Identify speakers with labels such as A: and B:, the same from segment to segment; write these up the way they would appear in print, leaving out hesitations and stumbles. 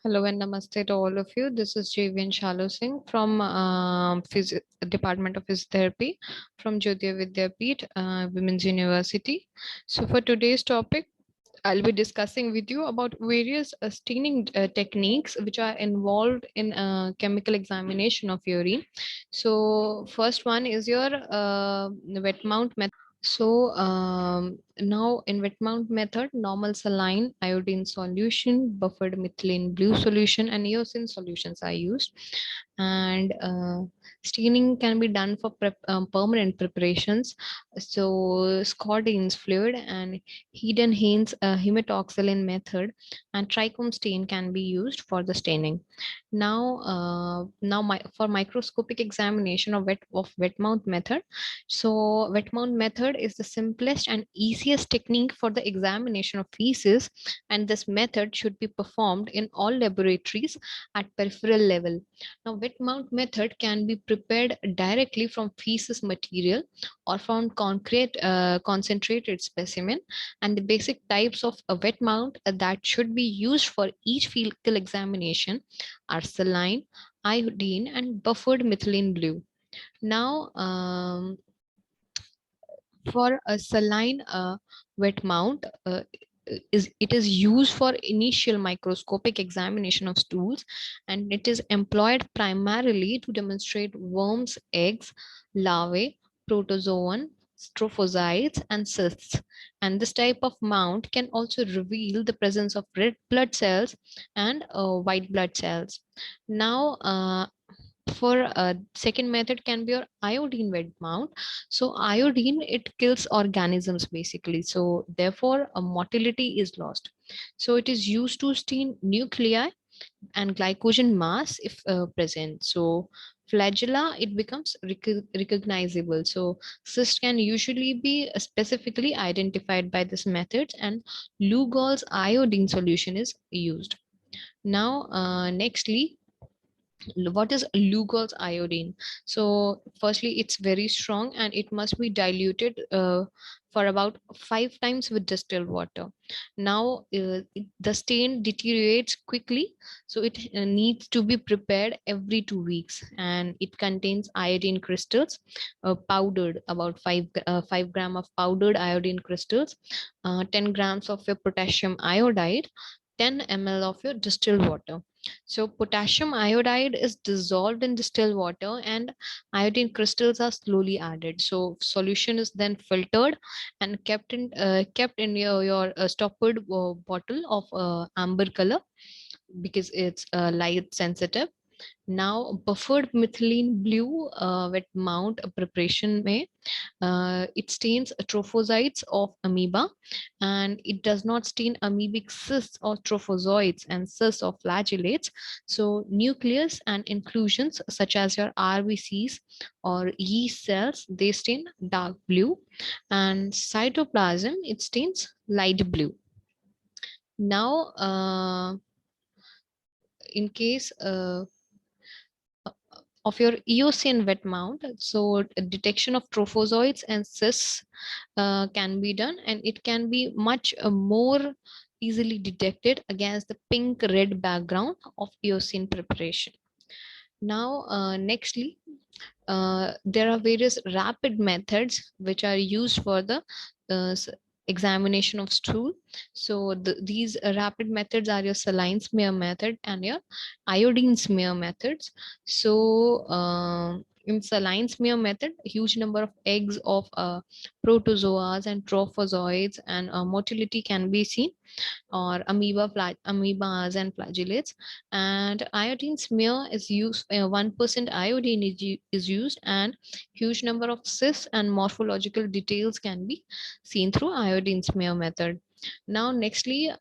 A: Hello and namaste to all of you. This is JVN Shalu Singh from Department of Physiotherapy from Jyotia Vidyapeeth, Women's University. So for today's topic, I'll be discussing with you about various staining techniques which are involved in chemical examination of urine. So first one is your wet mount method. So now in wet mount method, normal saline, iodine solution, buffered methylene blue solution, and eosin solutions are used. And staining can be done for permanent preparations. So Scottine's fluid and Hidden Haynes hematoxylin method and trichome stain can be used for the staining. Now, for microscopic examination of wet mount method, so wet mount method is the simplest and easiest technique for the examination of feces, and this method should be performed in all laboratories at peripheral level. Now, wet mount method can be prepared directly from feces material or from concrete concentrated specimen, and the basic types of a wet mount that should be used for each fecal examination are saline, iodine, and buffered methylene blue. Now, for a saline wet mount, it is used for initial microscopic examination of stools, and it is employed primarily to demonstrate worms, eggs, larvae, protozoan, trophozoites, and cysts. And this type of mount can also reveal the presence of red blood cells and white blood cells. Now, for a second method can be your iodine wet mount. So iodine, it kills organisms basically, so therefore a motility is lost. So it is used to stain nuclei and glycogen mass if present. So flagella, it becomes recognizable. So cyst can usually be specifically identified by this method, and Lugol's iodine solution is used. Now nextly, what is Lugol's iodine? So firstly, it's very strong and it must be diluted for about 5 times with distilled water. Now the stain deteriorates quickly, so it needs to be prepared every 2 weeks, and it contains iodine crystals, powdered, about 5 gram of powdered iodine crystals, 10 grams of your potassium iodide, 10 ml of your distilled water. So potassium iodide is dissolved in distilled water and iodine crystals are slowly added. So solution is then filtered and kept in your stoppered bottle of amber color, because it's light sensitive. Now buffered methylene blue wet mount preparation may it stains trophozoites of amoeba, and it does not stain amoebic cysts or trophozoites and cysts or flagellates. So nucleus and inclusions such as your RBCs or yeast cells, they stain dark blue, and cytoplasm, it stains light blue. Now, in case of your Eosin wet mount, so detection of trophozoites and cysts can be done, and it can be much more easily detected against the pink red background of Eosin preparation. Now, nextly, there are various rapid methods which are used for the uh, s- examination of stool. So these rapid methods are your saline smear method and your iodine smear methods. So in saline smear method, a huge number of eggs of protozoas and trophozoites and motility can be seen, or amoebas and flagellates. And iodine smear is used, 1% iodine is used, and huge number of cysts and morphological details can be seen through iodine smear method. Now nextly,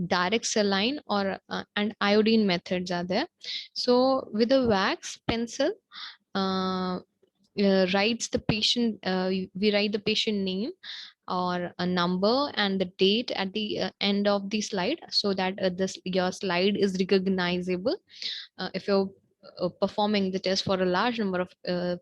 A: direct saline or and iodine methods are there. So with a wax pencil, uh, writes the patient we write the patient name or a number and the date at the end of the slide, so that this your slide is recognizable. If your performing the test for a large number of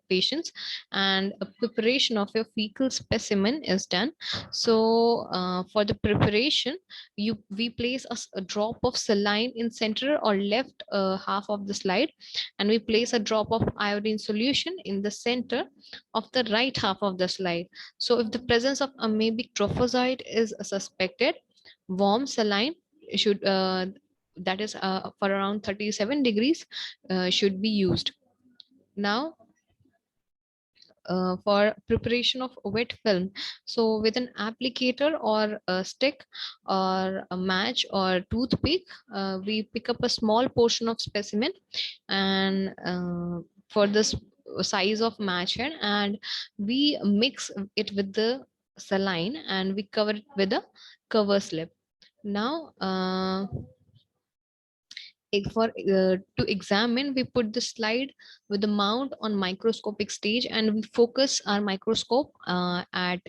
A: patients, and a preparation of your fecal specimen is done. So for the preparation, we place a drop of saline in center or left half of the slide, and we place a drop of iodine solution in the center of the right half of the slide. So if the presence of amoebic trophozoite is suspected, warm saline should that is for around 37 degrees should be used. Now for preparation of wet film, so with an applicator or a stick or a match or toothpick, we pick up a small portion of specimen, and for this size of match head, and we mix it with the saline, and we cover it with a cover slip. Now to examine, we put the slide with the mount on microscopic stage, and we focus our microscope at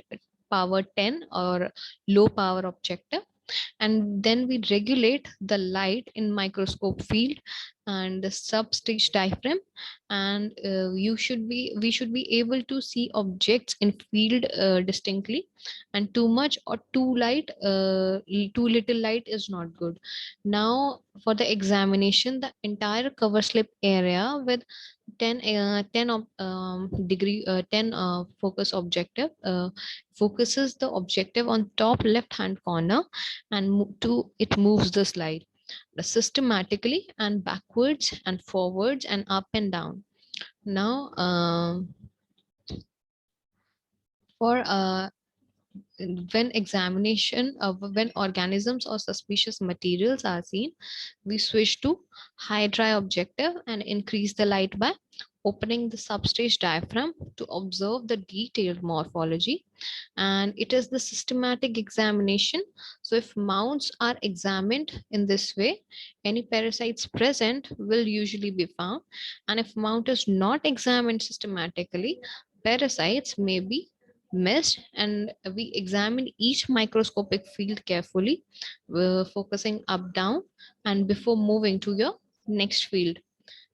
A: power 10 or low power objective, and then we regulate the light in microscope field and the substage diaphragm, and we should be able to see objects in field distinctly, and too much or too little light is not good. Now for the examination, the entire cover slip area with 10 focus objective focuses the objective on top left hand corner, and it moves the slide systematically and backwards and forwards and up and down. Now for when examination of when organisms or suspicious materials are seen, we switch to high dry objective and increase the light by opening the substage diaphragm to observe the detailed morphology, and it is the systematic examination. So if mounts are examined in this way, any parasites present will usually be found, and if mount is not examined systematically, parasites may be missed. And we examine each microscopic field carefully, focusing up down and before moving to your next field.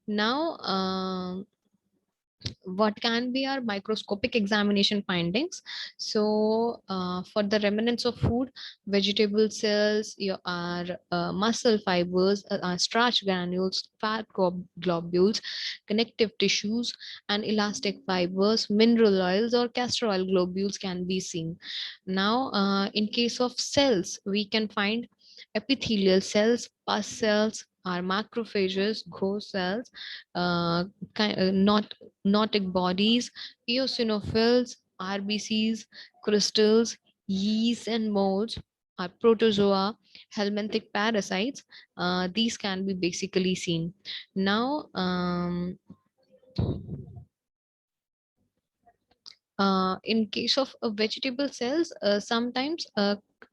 A: Now what can be our microscopic examination findings? So for the remnants of food, vegetable cells, your muscle fibers, starch granules, fat globules, connective tissues, and elastic fibers, mineral oils or castor oil globules can be seen. Now in case of cells, we can find epithelial cells, pus cells, our macrophages, ghost cells, not Notic bodies, eosinophils, RBCs, crystals, yeast and molds, are protozoa, helminthic parasites. These can be basically seen. Now, in case of vegetable cells, sometimes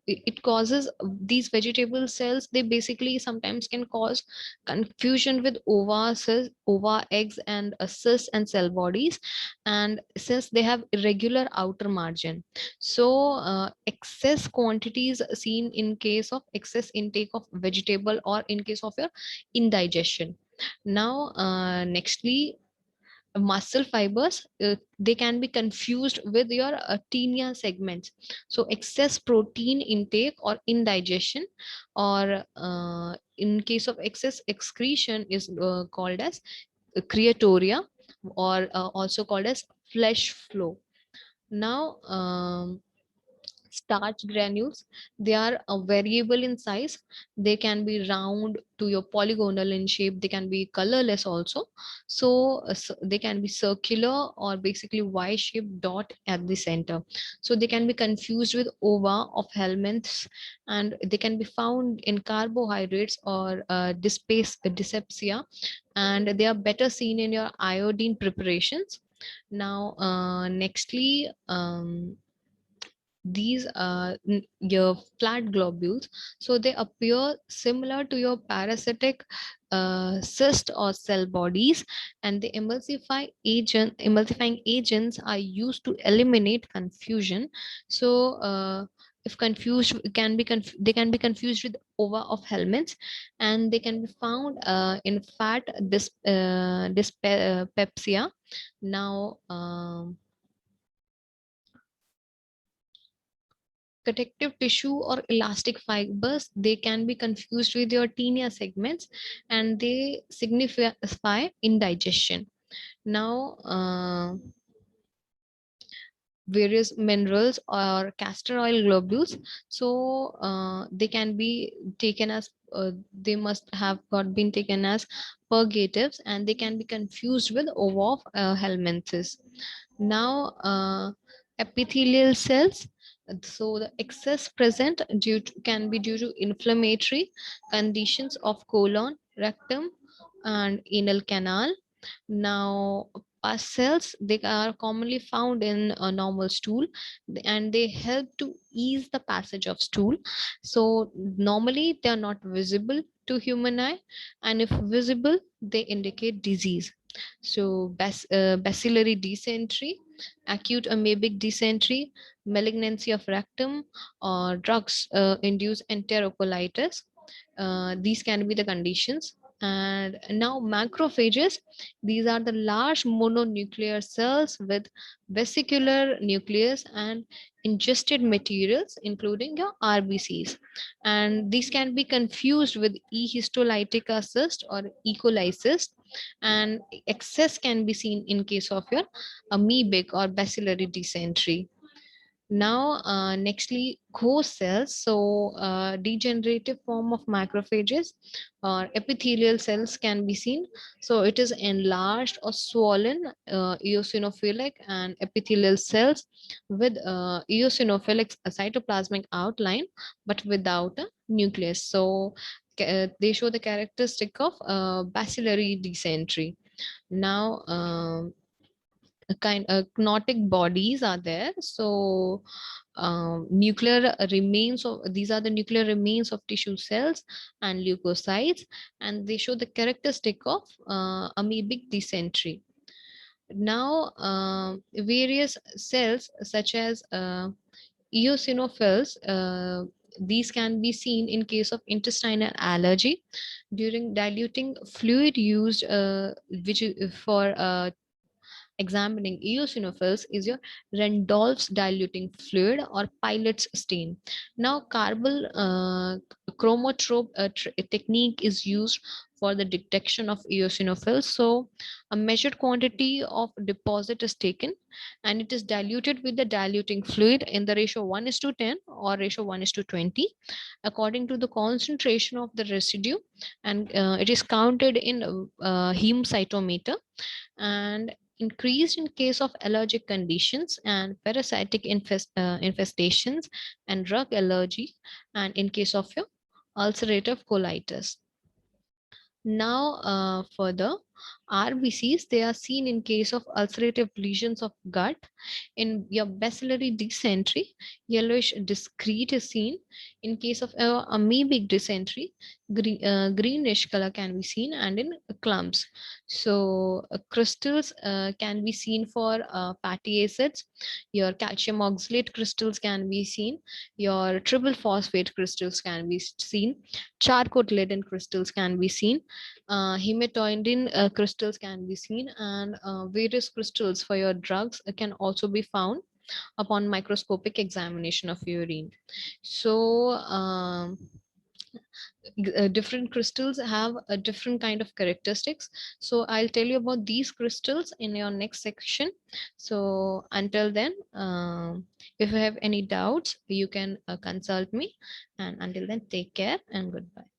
A: it causes these vegetable cells, they basically sometimes can cause confusion with ova eggs and cysts and cell bodies, and since they have irregular outer margin, so excess quantities seen in case of excess intake of vegetable or in case of your indigestion. Now nextly, muscle fibers, they can be confused with your tinea segments. So excess protein intake or indigestion, or in case of excess excretion is called as creatoria, or also called as flesh flow. Now starch granules, they are variable in size. They can be round to your polygonal in shape, they can be colorless also. So, they can be circular or basically y-shaped dot at the center. So they can be confused with ova of helminths, and they can be found in carbohydrates or dyspepsia, and they are better seen in your iodine preparations. Now nextly, these your flat globules, so they appear similar to your parasitic cyst or cell bodies, and the emulsifying agents are used to eliminate confusion. So if confused, they can be confused with ova of helminths, and they can be found in fat dyspepsia. Now, connective tissue or elastic fibers, they can be confused with your tinea segments, and they signify indigestion. Now, various minerals or castor oil globules, so they can be taken as they must have got been taken as purgatives, and they can be confused with ova of helminthes. Now, epithelial cells, so the excess present can be due to inflammatory conditions of colon, rectum, and anal canal. Now, pus cells, they are commonly found in a normal stool, and they help to ease the passage of stool. So normally they are not visible to human eye, and if visible, they indicate disease. So bacillary dysentery, acute amoebic dysentery, malignancy of rectum, or drugs induced enterocolitis. These can be the conditions. And now macrophages, these are the large mononuclear cells with vesicular nucleus and ingested materials, including your RBCs. And these can be confused with E. histolytica cyst or E. coli cyst. And excess can be seen in case of your amoebic or bacillary dysentery. Now, nextly, ghost cells. So, degenerative form of macrophages or epithelial cells can be seen. So, it is enlarged or swollen eosinophilic and epithelial cells with eosinophilic cytoplasmic outline, but without a nucleus. So, they show the characteristic of bacillary dysentery. Now, a kind of knotic bodies are there. So nuclear remains of these are the nuclear remains of tissue cells and leukocytes, and they show the characteristic of amoebic dysentery. Now, various cells such as eosinophils, these can be seen in case of intestinal allergy during diluting fluid used which for examining eosinophils is your Randolph's diluting fluid or Pilot's stain. Now, carbon chromotrope technique is used for the detection of eosinophils. So, a measured quantity of deposit is taken, and it is diluted with the diluting fluid in the ratio 1 is to 10 or ratio 1 is to 20 according to the concentration of the residue, and it is counted in heme cytometer, and increased in case of allergic conditions and parasitic infestations and drug allergy, and in case of your ulcerative colitis. Now, further, RBCs, they are seen in case of ulcerative lesions of gut. In your bacillary dysentery, yellowish discrete is seen. In case of amoebic dysentery, greenish color can be seen, and in clumps. So, crystals can be seen for fatty acids. Your calcium oxalate crystals can be seen. Your triple phosphate crystals can be seen. Charcot-Leyden crystals can be seen. Hematoidin crystals can be seen, and various crystals for your drugs can also be found upon microscopic examination of urine. So, different crystals have a different kind of characteristics. So I'll tell you about these crystals in your next section. So until then, if you have any doubts, you can consult me. And until then, take care and goodbye.